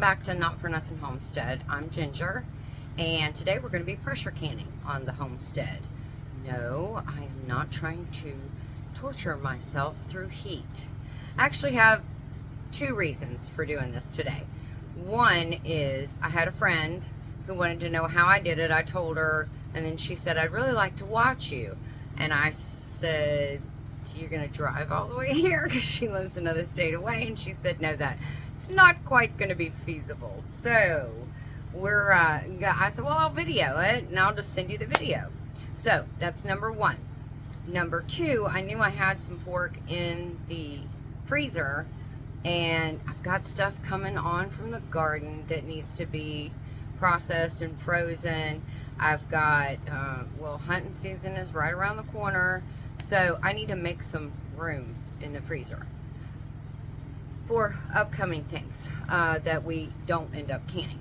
back to Not For Nothing Homestead. I'm Ginger, and today we're going to be pressure canning on the homestead. No, I am not trying to torture myself through heat. I actually have two reasons for doing this today. One is I had a friend who wanted to know how I did it. I told her, and then she said, I'd really like to watch you. And I said, you're going to drive all the way here? Because she lives another state away. And she said, no, that's not quite going to be feasible. So I said, well, I'll video it and I'll just send you the video. So that's number one. Number two, I knew I had some pork in the freezer, and I've got stuff coming on from the garden that needs to be processed and frozen. I've got, well, hunting season is right around the corner, so I need to make some room in the freezer for upcoming things that we don't end up canning.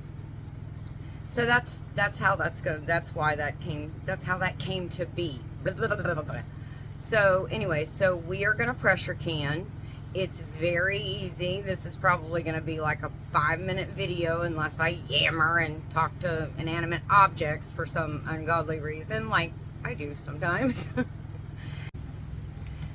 So that's how that's going. That's why that came. That's how that came to be. So anyway, so we are going to pressure can. It's very easy. This is probably going to be like a 5-minute video unless I yammer and talk to inanimate objects for some ungodly reason, like I do sometimes.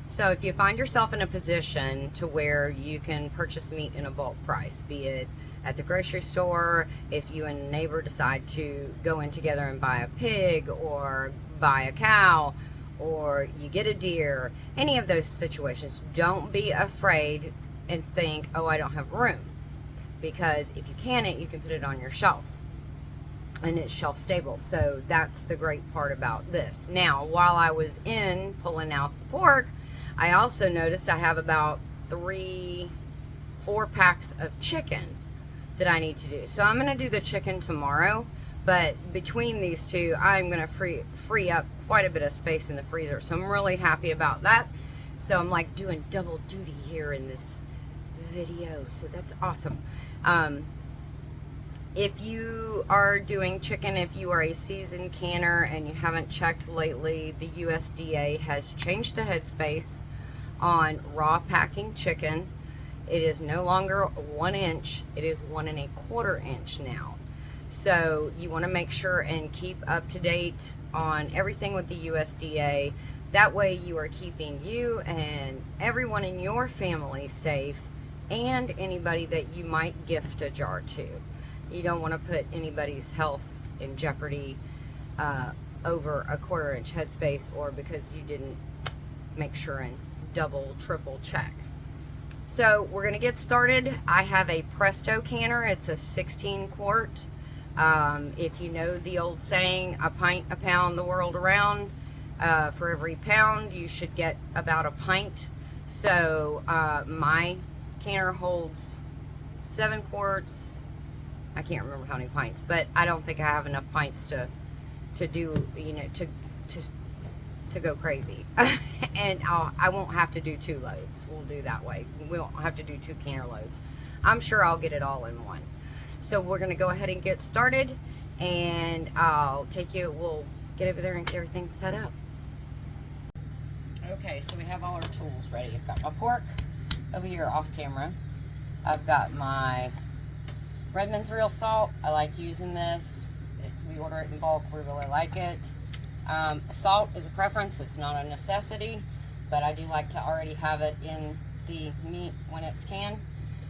So if you find yourself in a position to where you can purchase meat in a bulk price, be it at the grocery store, if you and a neighbor decide to go in together and buy a pig or buy a cow, or you get a deer, any of those situations, don't be afraid and think, oh, I don't have room. Because if you can it, you can put it on your shelf. And it's shelf stable. So that's the great part about this. Now, while I was in pulling out the pork, I also noticed I have about 3-4 packs of chicken that I need to do. So I'm going to do the chicken tomorrow. But between these two, I'm going to free up quite a bit of space in the freezer. So I'm really happy about that. So I'm like doing double duty here in this video. So that's awesome. If you are doing chicken, if you are a seasoned canner and you haven't checked lately, the USDA has changed the headspace on raw packing chicken. It is no longer 1 inch. It is 1 1/4 inch now. So you want to make sure and keep up to date on everything with the USDA. That way you are keeping you and everyone in your family safe, and anybody that you might gift a jar to. You don't want to put anybody's health in jeopardy over a 1/4 inch headspace, or because you didn't make sure and double, triple check. So we're going to get started. I have a Presto canner. It's a 16 quart. If you know the old saying, a pint a pound the world around, for every pound you should get about a pint. So my canner holds 7 quarts. I can't remember how many pints, but I don't think I have enough pints to do, you know, to go crazy. And I won't have to do 2 loads. We'll do that way. We won't have to do 2 canner loads. I'm sure I'll get it all in one. So we're going to go ahead and get started, and I'll take you, we'll get over there and get everything set up. Okay, so we have all our tools ready. I've got my pork over here off camera. I've got my Redmond's Real Salt. I like using this. We order it in bulk. We really like it. Salt is a preference. It's not a necessity, but I do like to already have it in the meat when it's canned.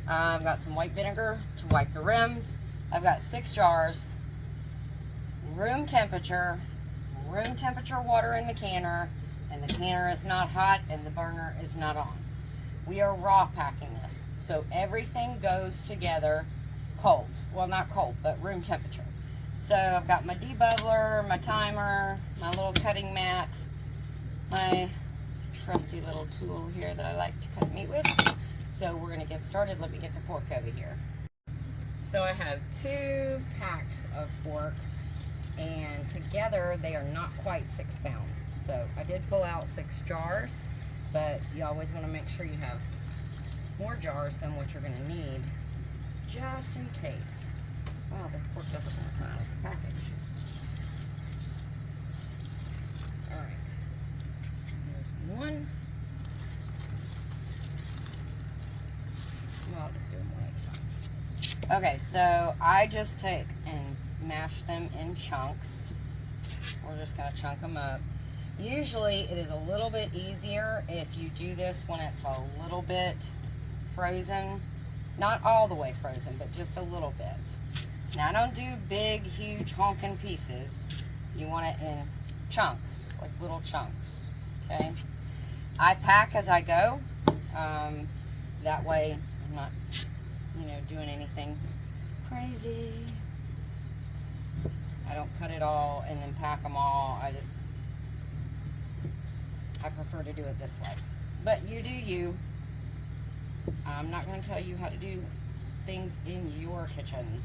I've got some white vinegar to wipe the rims. I've got 6 jars, room temperature water in the canner, and the canner is not hot and the burner is not on. We are raw packing this, so everything goes together cold. Well, not cold, but room temperature. So I've got my debubbler, my timer, my little cutting mat, my trusty little tool here that I like to cut meat with. So we're going to get started. Let me get the pork over here. So I have 2 packs of pork, and together they are not quite 6 pounds. So I did pull out 6 jars, but you always want to make sure you have more jars than what you're going to need, just in case. Wow, this pork doesn't want to come out of its package. Alright, here's 1. Well, I'll just do them one at a time. Okay, so I just take and mash them in chunks. We're just gonna chunk them up. Usually it is a little bit easier if you do this when it's a little bit frozen. Not all the way frozen, but just a little bit. Now I don't do big, huge honking pieces. You want it in chunks, like little chunks, okay? I pack as I go. That way I'm not, doing anything crazy. I don't cut it all and then pack them all. I prefer to do it this way. But you do you. I'm not going to tell you how to do things in your kitchen.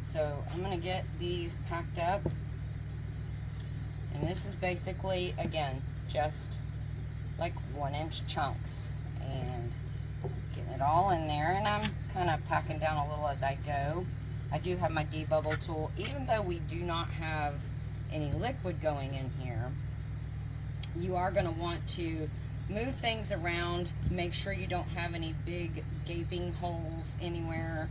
So I'm going to get these packed up. And this is basically, again, just like 1-inch chunks. And getting it all in there. And I'm kind of packing down a little as I go. I do have my debubble tool. Even though we do not have any liquid going in here, you are going to want to move things around. Make sure you don't have any big gaping holes anywhere.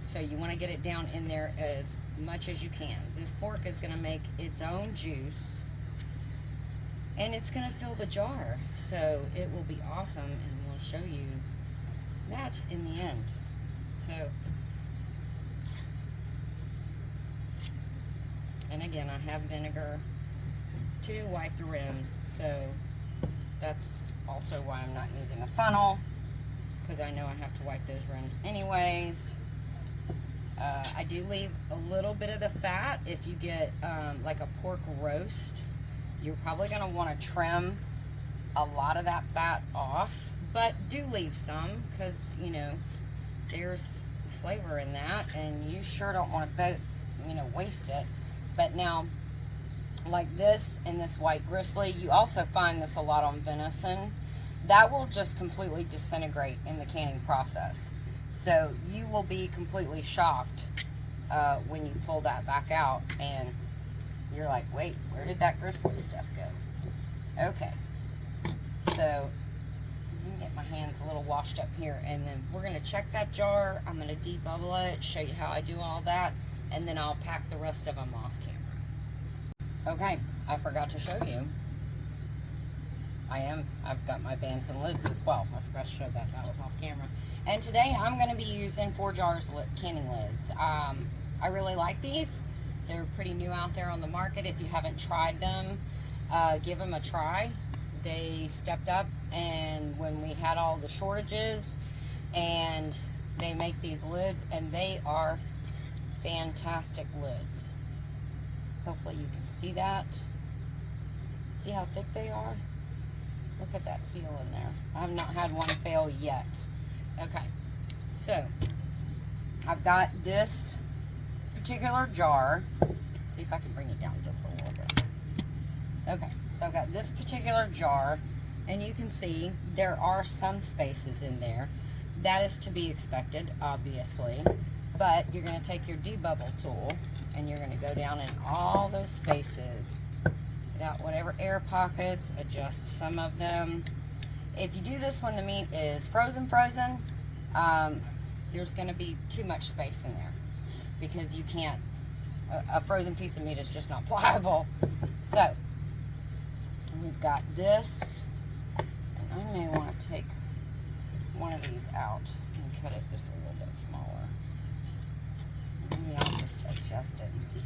So you want to get it down in there as much as you can. This pork is going to make its own juice, and it's going to fill the jar. So it will be awesome, and we'll show you that in the end. So, and again, I have vinegar to wipe the rims, so that's also why I'm not using a funnel, because I know I have to wipe those rims anyways. I do leave a little bit of the fat. If you get like a pork roast, you're probably going to want to trim a lot of that fat off, but do leave some, because there's flavor in that, and you sure don't want to waste it. But now, like this and this white grizzly, you also find this a lot on venison. That will just completely disintegrate in the canning process. So you will be completely shocked when you pull that back out and you're like, wait, where did that grizzly stuff go? Okay, so let me get my hands a little washed up here, and then we're going to check that jar. I'm going to debubble it, show you how I do all that, and then I'll pack the rest of them off camera. Okay, I forgot to show you. I've got my bands and lids as well. I forgot to show that. That was off camera. And today I'm going to be using 4 jars canning lids. I really like these. They're pretty new out there on the market. If you haven't tried them, give them a try. They stepped up, and when we had all the shortages, and they make these lids, and they are fantastic lids. Hopefully you can see that. See how thick they are? Look at that seal in there. I've not had one fail yet. Okay, so I've got this particular jar. See if I can bring it down just a little bit. Okay, so I've got this particular jar, and you can see there are some spaces in there. That is to be expected, obviously. But you're going to take your debubble tool, and you're going to go down in all those spaces. Get out whatever air pockets, adjust some of them. If you do this when the meat is frozen, there's going to be too much space in there, because you can't, a frozen piece of meat is just not pliable. So we've got this, and I may want to take one of these out and cut it just a little bit smaller. Maybe I'll just adjust it and see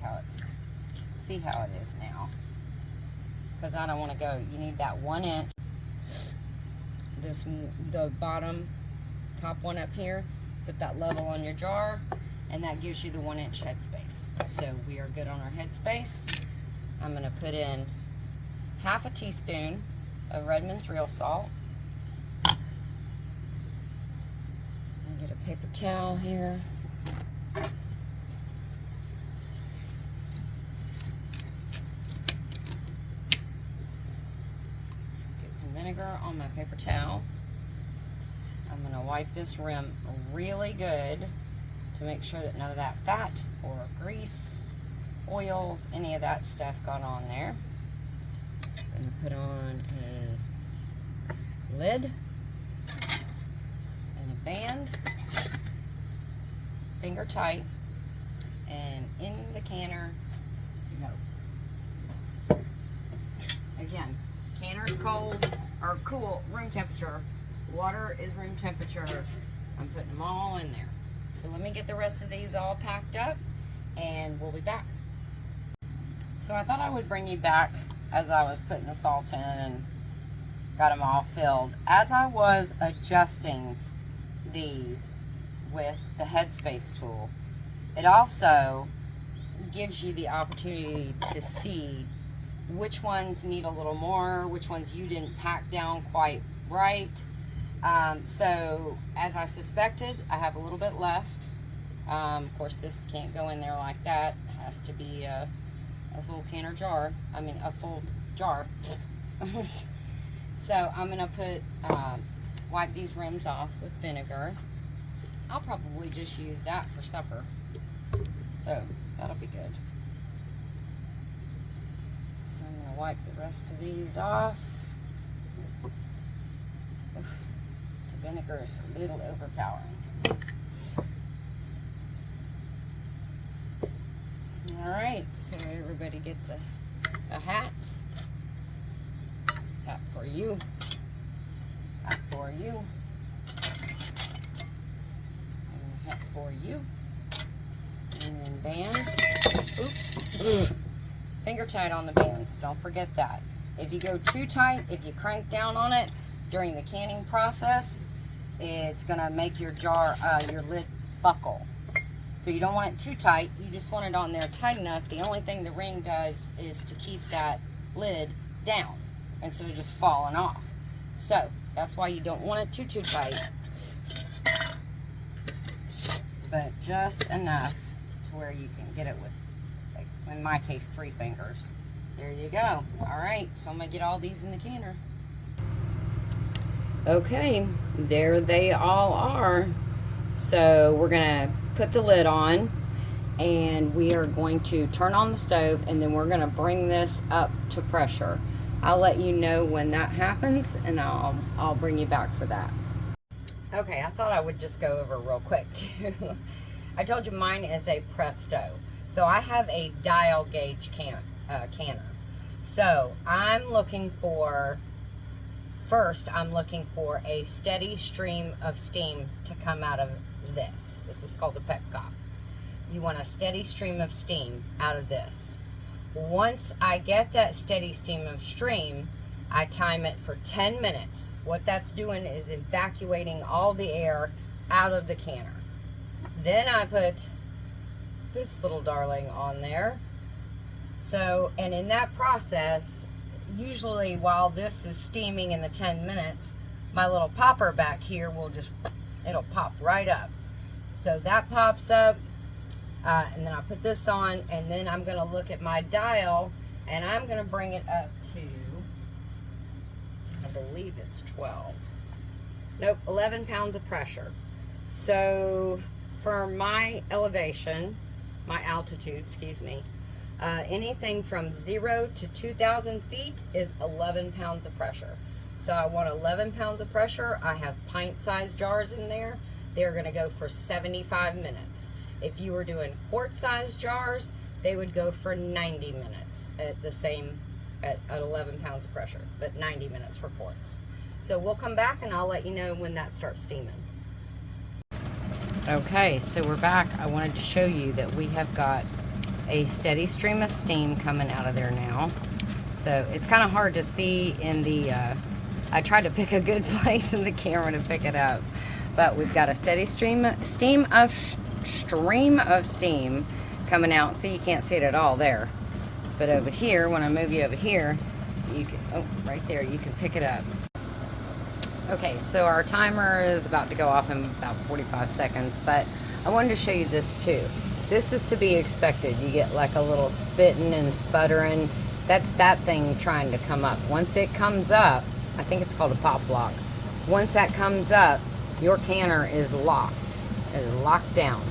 how it is now. Because I don't want to go, you need that 1 inch, the bottom, top one up here, put that level on your jar, and that gives you the 1 inch headspace. So we are good on our headspace. I'm going to put in half a teaspoon of Redmond's real salt. Get a paper towel here. Vinegar on my paper towel. I'm going to wipe this rim really good to make sure that none of that fat or grease, oils, any of that stuff got on there. I'm going to put on a lid. band, finger tight, and in the canner it goes. Again, canner's cold or cool, room temperature. Water is room temperature. I'm putting them all in there. So let me get the rest of these all packed up and we'll be back. So I thought I would bring you back as I was putting the salt in and got them all filled. As I was adjusting these with the headspace tool, it also gives you the opportunity to see which ones need a little more, which ones you didn't pack down quite right. So as I suspected, I have a little bit left. Of course, this can't go in there like that. It has to be a full canner jar. I mean, a full jar. So I'm gonna put wipe these rims off with vinegar. I'll probably just use that for supper. So that'll be good. So I'm gonna wipe the rest of these off. Oof, the vinegar is a little overpowering. All right, so everybody gets a hat. Hat for you. Hat for you. And a hat for you. And then bands. Oops. Finger tight on the bands. Don't forget that. If you go too tight, if you crank down on it during the canning process, it's going to make your jar, your lid buckle. So you don't want it too tight. You just want it on there tight enough. The only thing the ring does is to keep that lid down instead of just falling off. So that's why you don't want it too tight, but just enough to where you can get it with, like in my case, 3 fingers. There you go. All right, so I'm gonna get all these in the canner. Okay, there they all are. So we're gonna put the lid on and we are going to turn on the stove, and then we're gonna bring this up to pressure. I'll let you know when that happens, and I'll bring you back for that. Okay, I thought I would just go over real quick too. I told you mine is a Presto. So I have a dial gauge canner. So I'm looking for, first I'm looking for a steady stream of steam to come out of this. This is called the petcock. You want a steady stream of steam out of this. Once I get that steady stream of steam, I time it for 10 minutes. What that's doing is evacuating all the air out of the canner. Then I put this little darling on there. So, and in that process, usually while this is steaming in the 10 minutes, my little popper back here will just, it'll pop right up. So that pops up. And then I put this on, and then I'm going to look at my dial, and I'm going to bring it up to, I believe it's 12. Nope, 11 pounds of pressure. So for my elevation, my altitude, excuse me, anything from 0 to 2,000 feet is 11 pounds of pressure. So I want 11 pounds of pressure. I have pint-sized jars in there. They're going to go for 75 minutes. If you were doing quart-sized jars, they would go for 90 minutes at the same, at 11 pounds of pressure, but 90 minutes for quarts. So we'll come back and I'll let you know when that starts steaming. Okay, so we're back. I wanted to show you that we have got a steady stream of steam coming out of there now. So it's kind of hard to see in the, I tried to pick a good place in the camera to pick it up, but we've got a steady stream of steam coming out. See, you can't see it at all there, but over here, when I move you over here, you can, oh, right there, you can pick it up. Okay, so our timer is about to go off in about 45 seconds, but I wanted to show you this too. This is to be expected. You get like a little spitting and sputtering. That's that thing trying to come up. Once it comes up, I think it's called a pop lock. Once that comes up, your canner is locked. It is locked down.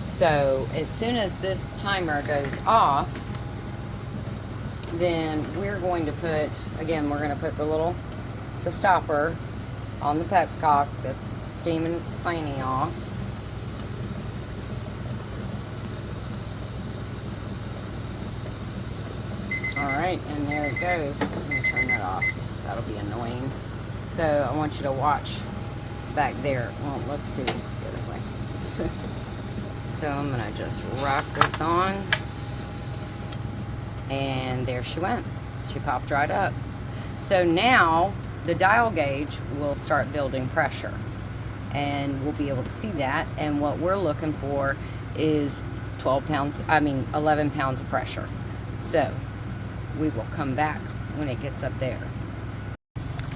So as soon as this timer goes off, then we're going to put, again, we're going to put the stopper on the petcock that's steaming its fanny off. Alright, and there it goes. Let me turn that off. That'll be annoying. So I want you to watch back there. Well, let's do this the other way. So I'm going to just rock this on. And there she went. She popped right up. So now the dial gauge will start building pressure. And we'll be able to see that. And what we're looking for is 11 pounds of pressure. So we will come back when it gets up there.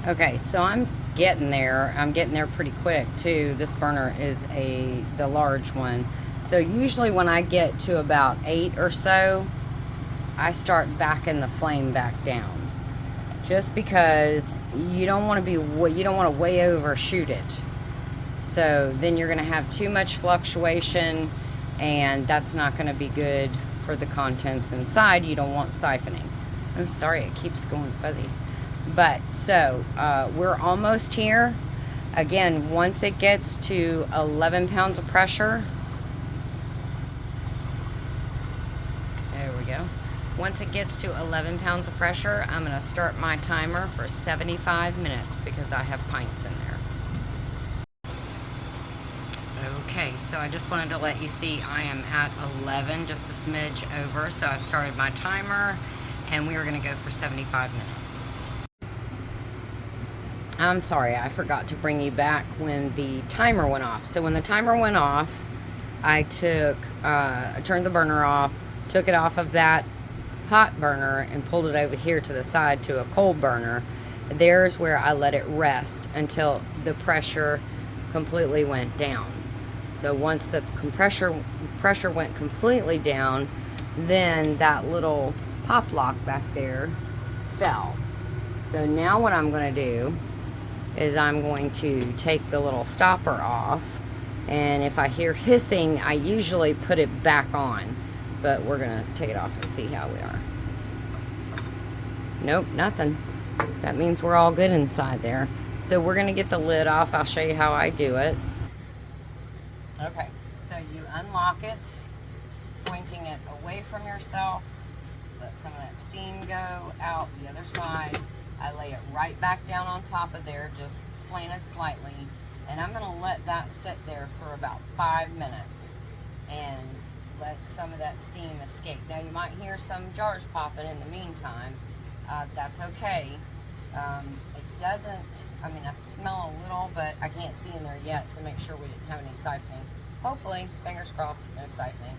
Okay, so I'm getting there. I'm getting there pretty quick too. This burner is the large one. So usually when I get to about 8 or so, I start backing the flame back down. Just because you don't want to way overshoot it. So then you're going to have too much fluctuation, and that's not going to be good for the contents inside. You don't want siphoning. I'm sorry, it keeps going fuzzy. But so we're almost here. Again, once it gets to 11 pounds of pressure, there we go. Once it gets to 11 pounds of pressure, I'm going to start my timer for 75 minutes because I have pints in there. Okay, so I just wanted to let you see I am at 11, just a smidge over. So I've started my timer, and we are going to go for 75 minutes. I'm sorry, I forgot to bring you back when the timer went off. So when the timer went off, I turned the burner off, took it off of that hot burner and pulled it over here to the side to a cold burner. There's where I let it rest until the pressure completely went down. So once the pressure went completely down, then that little pop lock back there fell. So now what I'm going to do is I'm going to take the little stopper off, and if I hear hissing, I usually put it back on, but we're going to take it off and see how we are. Nope, nothing. That means we're all good inside there. So we're going to get the lid off. I'll show you how I do it. Okay, so you unlock it, pointing it away from yourself. Let some of that steam go out the other side. I lay it right back down on top of there, just slanted slightly. And I'm going to let that sit there for about 5 minutes and let some of that steam escape. Now you might hear some jars popping in the meantime. That's okay. It doesn't, I smell a little, but I can't see in there yet to make sure we didn't have any siphoning. Hopefully, fingers crossed, no siphoning.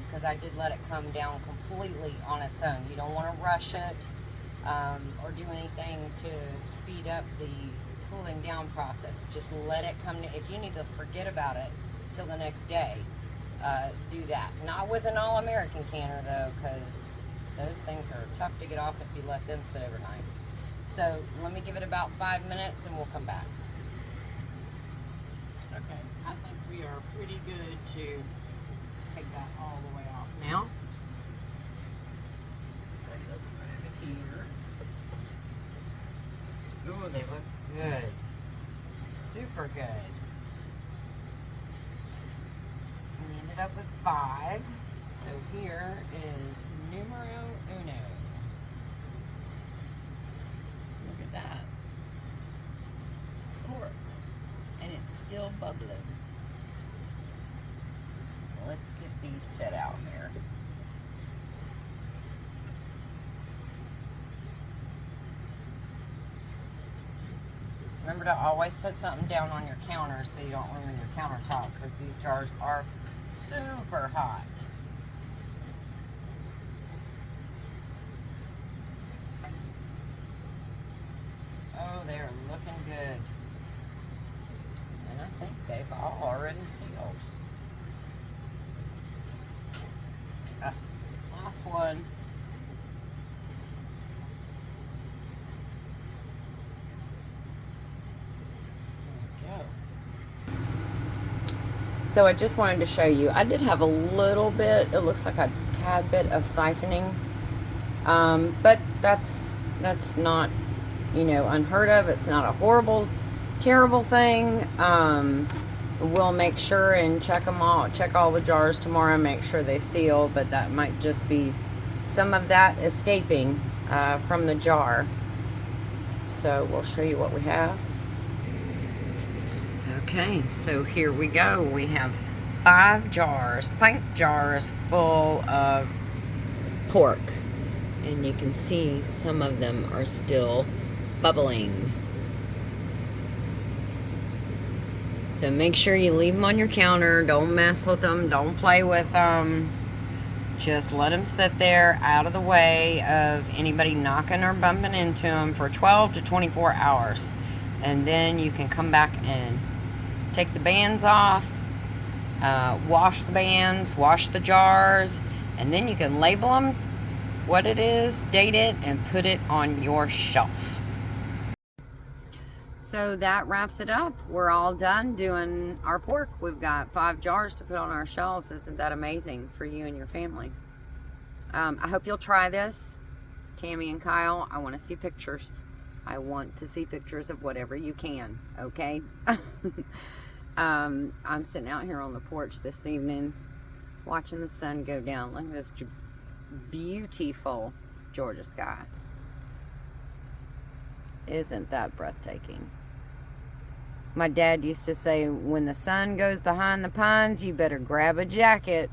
Because I did let it come down completely on its own. You don't want to rush it or do anything to speed up the cooling down process. Just let it come down. If you need to forget about it till the next day, do that. Not with an all-American canner though, because those things are tough to get off if you let them sit overnight. So let me give it about 5 minutes and we'll come back. Okay, I think we are pretty good to take that all the way off now. So let's put it here. Oh, they look good. Super good. We ended up with 5. So here is numero uno. Look at that. Pork. And it's still bubbling. So let's get these set out here. Remember to always put something down on your counter so you don't ruin your countertop, because these jars are super hot. Oh, they're looking good. And I think they've all already sealed. Last one. So I just wanted to show you, I did have a little bit, it looks like a tad bit of siphoning, but that's not, unheard of. It's not a horrible terrible thing. We'll make sure and check them all, check all the jars tomorrow, make sure they seal, but that might just be some of that escaping from the jar. So we'll show you what we have. Okay, so here we go. We have 5 jars, pint jars full of pork. And you can see some of them are still bubbling. So make sure you leave them on your counter. Don't mess with them. Don't play with them. Just let them sit there out of the way of anybody knocking or bumping into them for 12 to 24 hours. And then you can come back and take the bands off, wash the bands, wash the jars, and then you can label them what it is, date it, and put it on your shelf. So that wraps it up. We're all done doing our pork. We've got 5 jars to put on our shelves. Isn't that amazing for you and your family? I hope you'll try this. Tammy and Kyle, I want to see pictures. I want to see pictures of whatever you can, okay? I'm sitting out here on the porch this evening watching the sun go down. Look at this beautiful Georgia sky. Isn't that breathtaking? My dad used to say, when the sun goes behind the pines, you better grab a jacket.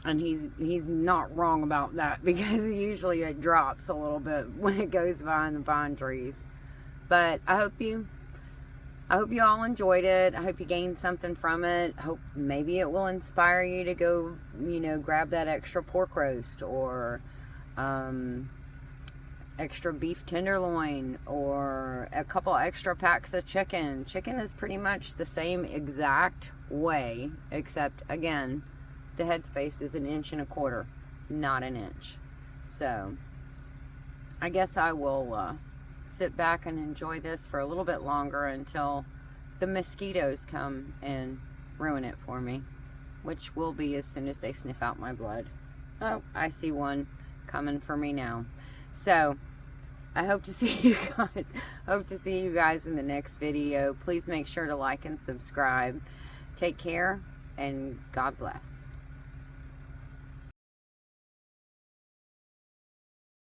And he's not wrong about that, because usually it drops a little bit when it goes behind the pine trees. But I hope you all enjoyed it. I hope you gained something from it. Hope maybe it will inspire you to go, grab that extra pork roast, or extra beef tenderloin, or a couple extra packs of chicken. Chicken is pretty much the same exact way, except again, the headspace is 1 1/4 inches, not an inch. So I guess I will sit back and enjoy this for a little bit longer until the mosquitoes come and ruin it for me, which will be as soon as they sniff out my blood. Oh, I see one coming for me now. So I hope to see you guys. Hope to see you guys in the next video. Please make sure to like and subscribe. Take care, and God bless.